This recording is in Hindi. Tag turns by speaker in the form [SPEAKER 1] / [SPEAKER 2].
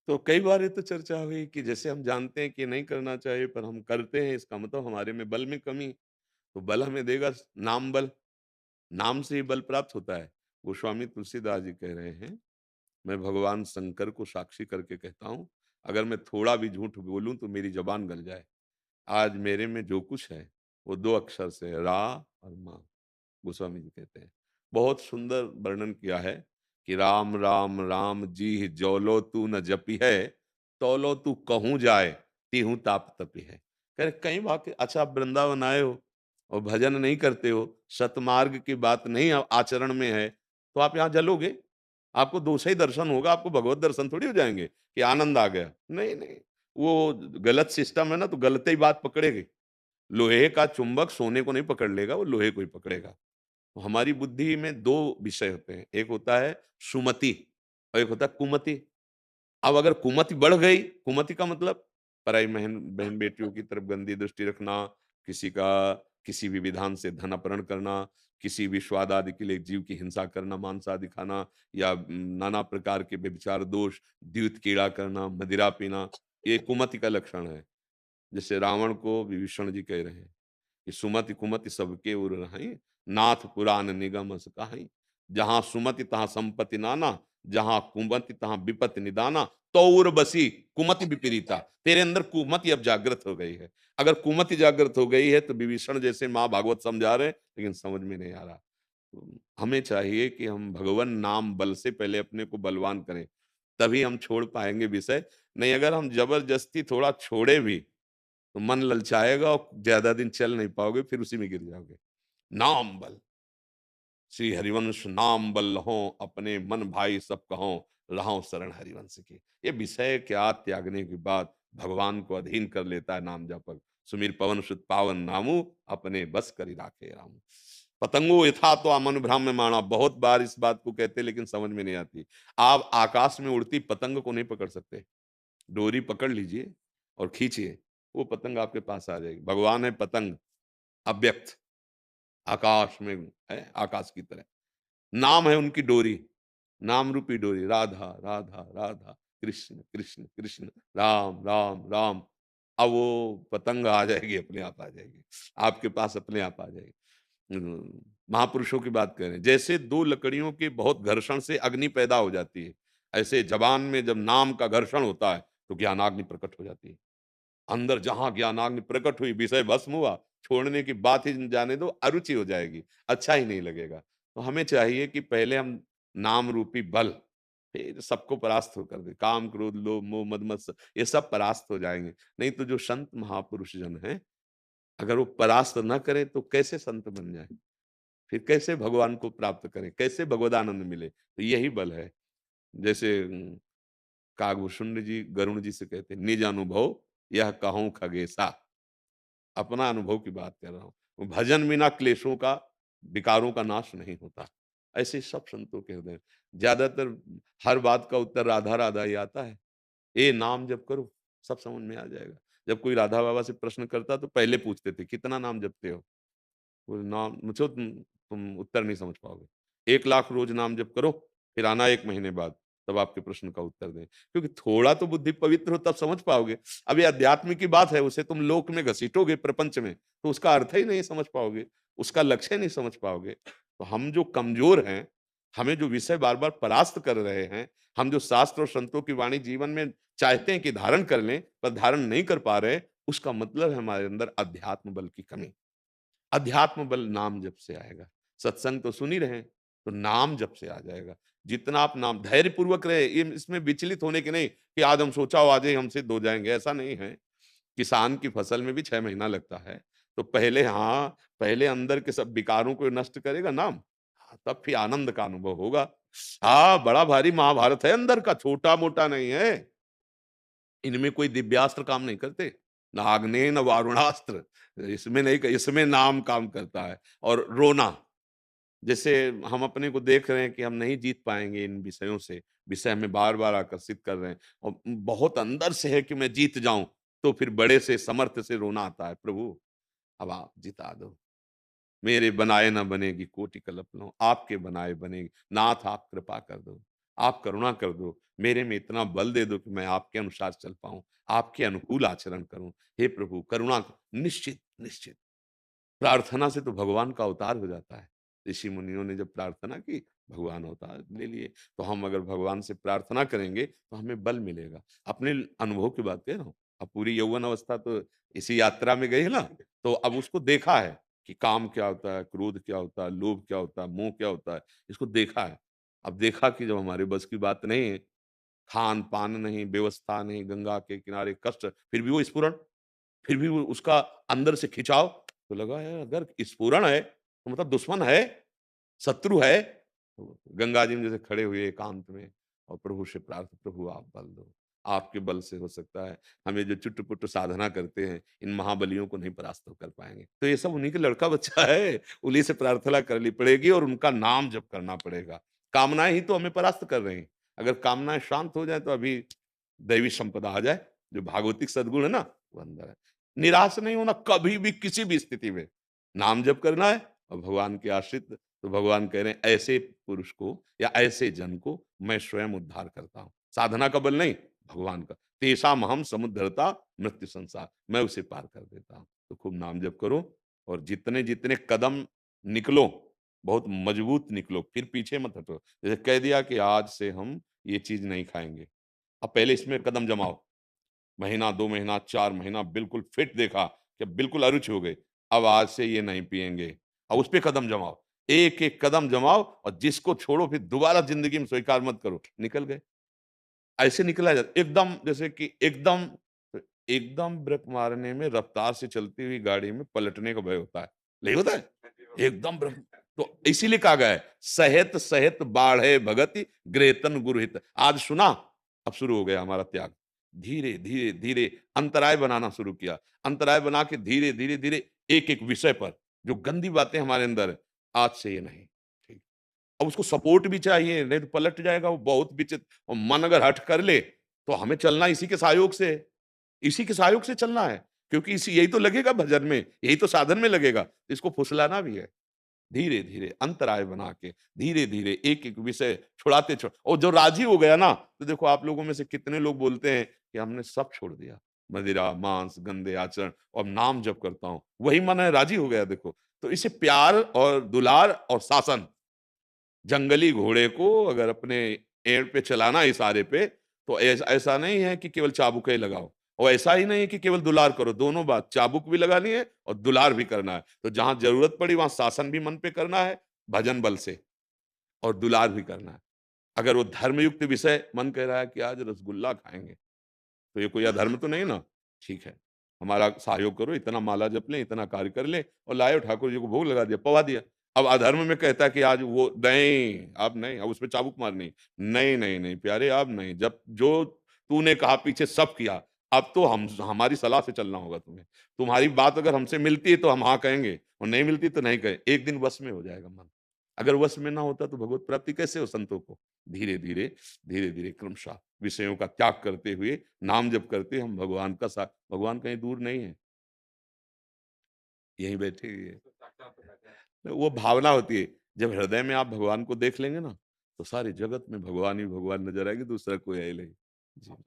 [SPEAKER 1] तो कई बार ये तो चर्चा हुई कि जैसे हम जानते हैं कि नहीं करना चाहिए पर हम करते हैं, इसका मतलब हमारे में बल में कमी। तो बल हमें देगा नाम बल, नाम से ही बल प्राप्त होता है। गोस्वामी तुलसीदास जी कह रहे हैं, मैं भगवान शंकर को साक्षी करके कहता हूँ, अगर मैं थोड़ा भी झूठ बोलूँ तो मेरी ज़बान गल जाए। आज मेरे में जो कुछ है, वो 2 अक्षर से है, रा और मा। गोस्वामी जी कहते हैं। बहुत सुंदर वर्णन किया है कि राम राम राम जी जौलो तू न जपी है, तौलो तू कहूँ जाए, तिहु ताप तपी है। कह रहे कई वाक्य, अच्छा आप वृंदावन आए हो और भजन नहीं करते हो, सतमार्ग की बात नहीं आचरण में है, तो आप यहाँ जलोगे। आपको दूसरा ही दर्शन होगा, आपको भगवत दर्शन थोड़ी हो जाएँगे कि आनंद आ गया। नहीं, नहीं, वो गलत सिस्टम है ना, तो गलत ही बात पकड़ेगी। लोहे का चुंबक सोने को नहीं पकड़ लेगा, वो लोहे को ही पकड़ेगा। तो हमारी बुद्धि में 2 विषय होते हैं, एक होता है सुमति और एक होता है कुमति। अब अगर कुमति बढ़ गई, कुमति का मतलब पराई बहन-बेटियों की तरफ गंदी दृष्टि रखना, किसी का किसी भी विधान से धन अपहरण करना, किसी भी स्वाद आदि के लिए जीव की हिंसा करना, मांस आदि खाना या नाना प्रकार के व्यभिचार दोष, द्यूत क्रीड़ा करना, मदिरा पीना, ये कुमति का लक्षण है। जैसे रावण को विभीषण जी कह रहे हैं कि सुमति कुमति सबके उर रहीं, नाथ पुराण निगम अस कहाई। जहाँ सुमति तहाँ संपत्ति नाना, जहाँ कुमति तहाँ विपत्ति निदाना, तो उर बसी कुमति विपरीता। तेरे अंदर कुमति अब जागृत हो गई है। अगर कुमति जागृत हो गई है तो विभीषण जैसे माँ भागवत समझा रहे हैं, लेकिन समझ में नहीं आ रहा। तो हमें चाहिए कि हम भगवन नाम बल से पहले अपने को बलवान करें, तभी हम छोड़ पाएंगे विषय। नहीं, अगर हम जबरदस्ती थोड़ा छोड़े भी तो मन ललचाएगा और ज्यादा दिन चल नहीं पाओगे, फिर उसी में गिर जाओगे। नाम बल, श्री हरिवंश नाम बल लहो, अपने मन भाई सब कहो, रहो शरण हरिवंश की। ये विषय क्या त्यागने के बाद भगवान को अधीन कर लेता है नाम जपक। सुमीर पवन सुत पावन नामू, अपने बस करी राखे राम। पतंगो यथा तो अमन भ्राम्य माणा, बहुत बार इस बात को कहते लेकिन समझ में नहीं आती। आप आकाश में उड़ती पतंग को नहीं पकड़ सकते। डोरी पकड़ लीजिए और खींचिए, वो पतंग आपके पास आ जाएगी। भगवान है पतंग, अव्यक्त, आकाश में है, आकाश की तरह। नाम है उनकी डोरी, नाम रूपी डोरी, राधा राधा राधा, कृष्ण कृष्ण कृष्ण, राम राम राम। अब वो पतंग आ जाएगी, अपने आप आ जाएगी, आपके पास अपने आप आ जाएगी। महापुरुषों की बात करें, जैसे दो लकड़ियों के बहुत घर्षण से अग्नि पैदा हो जाती है, ऐसे जबान में जब नाम का घर्षण होता है तो ज्ञानाग्नि प्रकट हो जाती है। अंदर जहां ज्ञानाग्नि प्रकट हुई, विषय भस्म हुआ, छोड़ने की बात ही जाने दो, अरुचि हो जाएगी, अच्छा ही नहीं लगेगा। तो हमें चाहिए कि पहले हम नाम रूपी बल, फिर सबको परास्त होकर दे, काम क्रोध लोभ मोह मद मत्सर, ये सब परास्त हो जाएंगे। नहीं तो जो संत महापुरुष जन है, अगर वो परास्त न करें तो कैसे संत बन जाए, फिर कैसे भगवान को प्राप्त करें, कैसे भगवदानंद मिले। तो यही बल है। जैसे कागभूषुंड जी गरुण जी से कहते हैं, निज अनुभव यह कहूं खगेशा। अपना अनुभव की बात कर रहा हूँ। भजन बिना क्लेशों का, विकारों का नाश नहीं होता। ऐसे सब संतों के हृदय, ज्यादातर हर बात का उत्तर राधा राधा ही आता है। ए नाम जप करो, सब समझ में आ जाएगा। जब कोई राधा बाबा से प्रश्न करता तो पहले पूछते थे कितना नाम जपते हो। वो नाम मुझे तुम उत्तर नहीं समझ पाओगे। 1 लाख रोज नाम जप करो, फिर आना 1 महीने बाद, तब आपके प्रश्न का उत्तर दें। क्योंकि थोड़ा तो बुद्धि पवित्र हो तब समझ पाओगे। अब ये अध्यात्म की बात है, उसे तुम लोक में घसीटोगे प्रपंच में, तो उसका अर्थ ही नहीं समझ पाओगे, उसका लक्ष्य नहीं समझ पाओगे। तो हम जो कमजोर हैं, हमें जो विषय बार बार परास्त कर रहे हैं, हम जो शास्त्र और संतों की वाणी जीवन में चाहते हैं कि धारण कर लें पर धारण नहीं कर पा रहे, उसका मतलब है हमारे अंदर अध्यात्म बल की कमी। अध्यात्म बल नाम जप से आएगा। सत्संग तो सुन ही रहे हैं, तो नाम जप से आ जाएगा। जितना आप नाम धैर्य पूर्वक रहे, ये इसमें विचलित होने की नहीं कि आज हम सोचा हो आज ही हम सिद्ध हो जाएंगे, ऐसा नहीं है। किसान की फसल में भी 6 महीना लगता है। तो पहले, हाँ, पहले अंदर के सब विकारों को नष्ट करेगा नाम, हाँ, तब फिर आनंद का अनुभव होगा। हाँ, बड़ा भारी महाभारत है अंदर का, छोटा मोटा नहीं है। इनमें कोई दिव्यास्त्र काम नहीं करते, न आग्नेय न वारुणास्त्र। इसमें नहीं, इसमें नाम काम करता है। और रोना, जैसे हम अपने को देख रहे हैं कि हम नहीं जीत पाएंगे इन विषयों से, विषय हमें बार बार आकर्षित कर रहे हैं और बहुत अंदर से है कि मैं जीत जाऊं, तो फिर बड़े से समर्थ से रोना आता है, प्रभु अब आप जिता दो, मेरे बनाए ना बनेगी कोटि कल्पना, आपके बनाए बनेगी, नाथ आप कृपा कर दो। आप करुणा कर दो, मेरे में इतना बल दे दो कि मैं आपके अनुसार चल पाऊँ, आपके अनुकूल आचरण करूँ। हे प्रभु करुणा निश्चित, निश्चित। प्रार्थना से तो भगवान का अवतार हो जाता है। ऋषि मुनियों ने जब प्रार्थना की, भगवान अवतार ले लिए। तो हम अगर भगवान से प्रार्थना करेंगे, तो हमें बल मिलेगा। अपने अनुभव की बात कह रहा हूँ। अब पूरी यौवन अवस्था तो इसी यात्रा में गई है ना, तो अब उसको देखा है कि काम क्या होता है, क्रोध क्या होता है, लोभ क्या होता है, मोह क्या होता है, इसको देखा है। अब देखा कि जब हमारे बस की बात नहीं है, खान-पान नहीं, व्यवस्था नहीं, गंगा के किनारे कष्ट, फिर भी वो स्फुरण, फिर भी वो उसका अंदर से खिंचाव, तो लगा यार अगर स्फुरण है, तो मतलब दुश्मन है, शत्रु है। तो गंगा जी में जैसे खड़े हुए एकांत में और प्रभु से प्रभु आप बल दो, आपके बल से हो सकता है हमें जो चुट-पुट साधना करते हैं, इन महाबलियों को नहीं परास्त तो कर पाएँगे। तो ये सब उन्हीं के लड़का बच्चा है, उन्हीं से प्रार्थना करनी पड़ेगी और उनका नाम जप करना पड़ेगा। कामनाएँ ही तो हमें परास्त कर रही हैं। अगर कामनाएँ शांत हो जाएँ तो अभी दैवी संपदा आ जाए, जो भागवतिक सद्गुण है ना, वो अंदर है। निराश नहीं होना कभी भी किसी भी स्थिति में। नाम जप करना है और भगवान के आश्रित, तो भगवान कह रहे हैं ऐसे पुरुष को या ऐसे जन को मैं स्वयं उद्धार करता हूँ। साधना का बल नहीं, भगवान का। तेषामहं समुद्धरता मृत्यु संसार, मैं उसे पार कर देता हूँ। तो खूब नाम जप करो और जितने-जितने कदम निकलो, बहुत मजबूत निकलो, फिर पीछे मत हटो। जैसे कह दिया कि आज से हम ये चीज़ नहीं खाएँगे। अब पहले इसमें कदम जमाओ। महीना, 2 महीना, 4 महीना बिल्कुल फिट देखा कि बिल्कुल अरुचि हो गई। अब आज से ये नहीं पिएँगे। अब उस पे कदम जमाओ। एक-एक कदम जमाओ और जिसको छोड़ो फिर दोबारा ज़िंदगी में स्वीकार मत करो। निकल गए। ऐसे निकला जाता एकदम जैसे कि एकदम ब्रेक मारने में रफ्तार से चलती हुई गाड़ी में पलटने का भय होता है। नहीं होता है? एकदम ब्रेक, तो इसीलिए कहा गया है, सहेत सहेत बाढ़े भगति गृहीतन गुरहित। आज सुना, अब शुरू हो गया हमारा त्याग। धीरे, धीरे, धीरे अंतराय बनाना शुरू किया। अंतराय बना के धीरे, धीरे, धीरे एक-एक विषय पर जो गंदी बातें हमारे अंदर है, आज से ये नहीं। ठीक। अब उसको सपोर्ट भी चाहिए, नहीं तो पलट जाएगा वो बहुत विचित्र। और मन अगर हठ कर ले, तो हमें चलना इसी के सहयोग से है। इसी के सहयोग से चलना है, क्योंकि इसी यही तो लगेगा भजन में, यही तो साधन में लगेगा। इसको फुसलाना भी है। धीरे-धीरे अंतराय बना के, धीरे-धीरे एक-एक विषय छुड़ाते और जो राज़ी हो गया ना, तो देखो आप लोगों में से कितने लोग बोलते हैं कि हमने सब छोड़ दिया। मदिरा, मांस, गंदे आचरण और नाम जप करता हूँ। वही मन है राज़ी हो गया देखो। तो इसे प्यार और दुलार और शासन, जंगली घोड़े को अगर अपने एड़ पे चलाना है इशारे पे, तो ऐसा नहीं है कि केवल चाबुक ही लगाओ और ऐसा ही नहीं है कि केवल दुलार करो, दोनों बात, चाबुक भी लगानी है और दुलार भी करना है। तो जहाँ ज़रूरत पड़ी वहाँ शासन भी मन पे करना है, भजन बल से, और दुलार भी करना है। अगर वो धर्मयुक्त विषय मन कह रहा है कि आज रसगुल्ला खाएँगे, तो ये कोई अधर्म तो नहीं ना? ठीक है, हमारा सहयोग करो, इतना माला जप लें, इतना कार्य कर लें और लाए ठाकुर जी को भोग लगा दिया, पवा दिया। अब अधर्म में कहता है कि आज वो नहीं, अब नहीं, अब उसपे चाबुक मारनी। नहीं, नहीं, नहीं प्यारे अब नहीं, जब जो तूने कहा पीछे सब किया, अब तो हम हमारी सलाह से चलना होगा तुम्हें। तुम्हारी बात अगर हमसे मिलती है तो हम हाँ कहेंगे और नहीं मिलती तो नहीं कहें। एक दिन वश में हो जाएगा मन। अगर वश में ना होता तो भगवत प्राप्ति कैसे हो संतों को? धीरे-धीरे, धीरे-धीरे क्रमशः विषयों का त्याग करते हुए, नाम जप करते हम भगवान का सा भगवान कहीं दूर नहीं है, यहीं बैठे हुए हैं। तो वो भावना होती है, जब हृदय में आप भगवान को देख लेंगे ना, तो सारे जगत में भगवान ही भगवान नज़र आएँगे, दूसरा कोई है ही नहीं। जी।